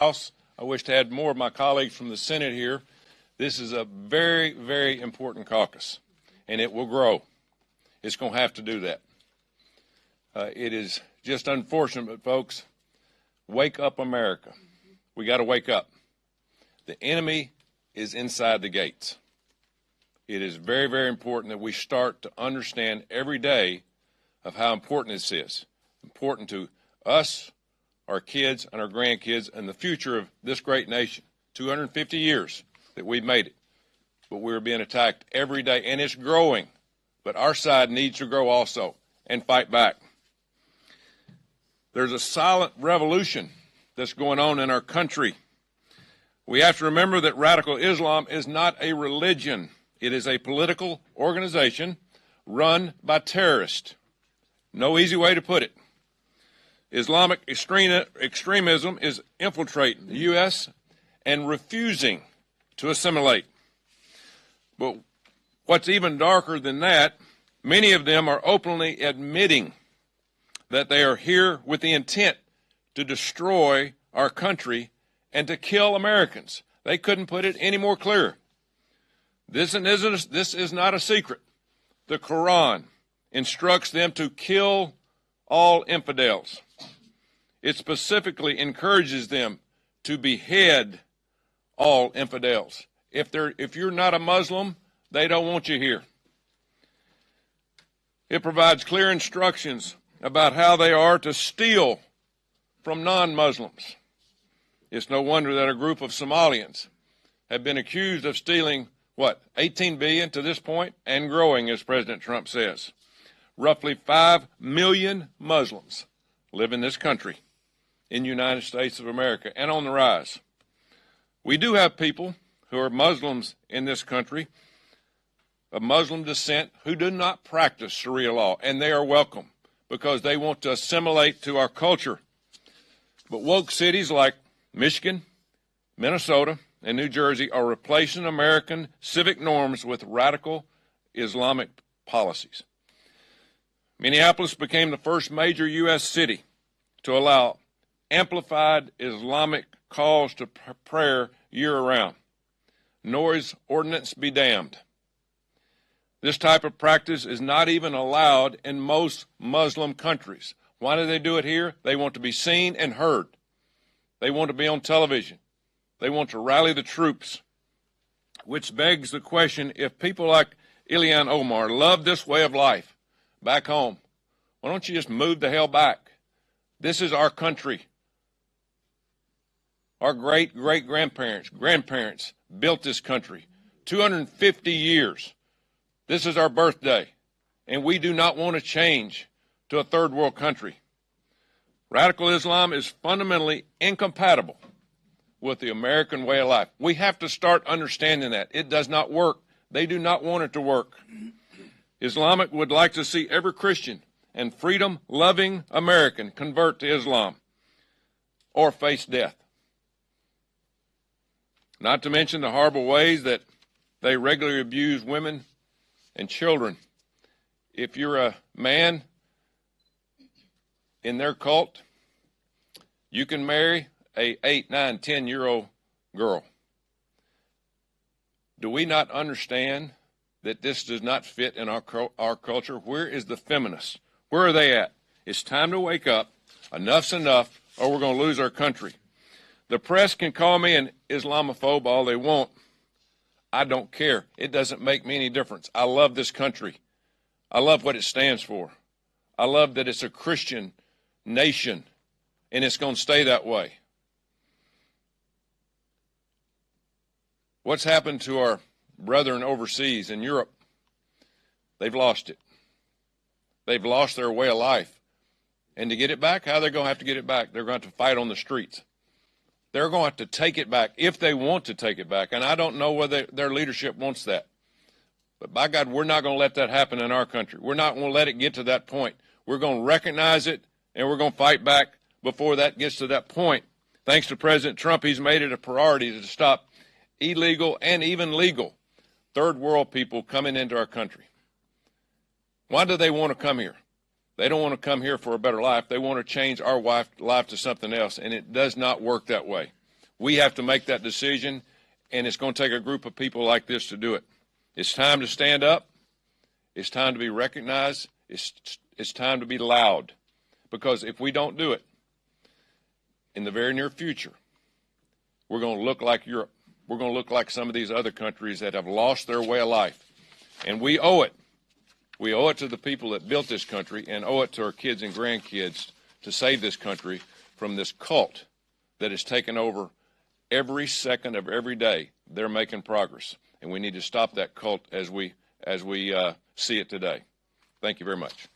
House. I wish to add more of my colleagues from the Senate here. This is a very, very important caucus, and it will grow. It's going to have to do that. It is just unfortunate, but folks, wake up, America. We got to wake up. The enemy is inside the gates. It is very, very important that we start to understand every day of how important this is. Important to us, our kids, and our grandkids, and the future of this great nation. 250 years that we've made it. But we're being attacked every day, and it's growing. But our side needs to grow also and fight back. There's a silent revolution that's going on in our country. We have to remember that radical Islam is not a religion. It is a political organization run by terrorists. No easy way to put it. Islamic extremism is infiltrating the U.S. and refusing to assimilate. But what's even darker than that, many of them are openly admitting that they are here with the intent to destroy our country and to kill Americans. They couldn't put it any more clear. This is not a secret. The Quran instructs them to kill all infidels. It specifically encourages them to behead all infidels. If you're not a Muslim, they don't want you here. It provides clear instructions about how they are to steal from non-Muslims. It's no wonder that a group of Somalians have been accused of stealing, 18 billion to this point, and growing, as President Trump says. Roughly 5 million Muslims live in this country, in the United States of America, and on the rise. We do have people who are Muslims in this country, of Muslim descent, who do not practice Sharia law, and they are welcome because they want to assimilate to our culture. But woke cities like Michigan, Minnesota, and New Jersey are replacing American civic norms with radical Islamic policies. Minneapolis became the first major U.S. city to allow amplified Islamic calls to prayer year-round. Noise ordinance be damned. This type of practice is not even allowed in most Muslim countries. Why do they do it here? They want to be seen and heard. They want to be on television. They want to rally the troops, which begs the question, if people like Ilhan Omar love this way of life back home, why don't you just move the hell back? This is our country. Our grandparents built this country. 250 years. This is our birthday, and we do not want to change to a third world country. Radical Islam is fundamentally incompatible with the American way of life. We have to start understanding that. It does not work. They do not want it to work. Islamic would like to see every Christian and freedom-loving American convert to Islam or face death. Not to mention the horrible ways that they regularly abuse women and children. If you're a man in their cult, you can marry a 8, 9, 10-year-old girl. Do we not understand that this does not fit in our culture? Where is the feminists? Where are they at? It's time to wake up. Enough's enough, or we're going to lose our country. The press can call me an Islamophobe all they want. I don't care. It doesn't make me any difference. I love this country. I love what it stands for. I love that it's a Christian nation, and it's going to stay that way. What's happened to our brethren overseas in Europe? They've lost it. They've lost their way of life. And to get it back, how are they going to have to get it back? They're going to have to fight on the streets. They're going to have to take it back if they want to take it back. And I don't know whether their leadership wants that. But by God, we're not going to let that happen in our country. We're not going to let it get to that point. We're going to recognize it, and we're going to fight back before that gets to that point. Thanks to President Trump, he's made it a priority to stop illegal and even legal third world people coming into our country. Why do they want to come here? They don't want to come here for a better life. They want to change our life to something else, and it does not work that way. We have to make that decision, and it's going to take a group of people like this to do it. It's time to stand up. It's time to be recognized. It's time to be loud. Because if we don't do it, in the very near future, we're going to look like Europe. We're going to look like some of these other countries that have lost their way of life. And we owe it. We owe it to the people that built this country and owe it to our kids and grandkids to save this country from this cult that has taken over every second of every day. They're making progress, and we need to stop that cult as we see it today. Thank you very much.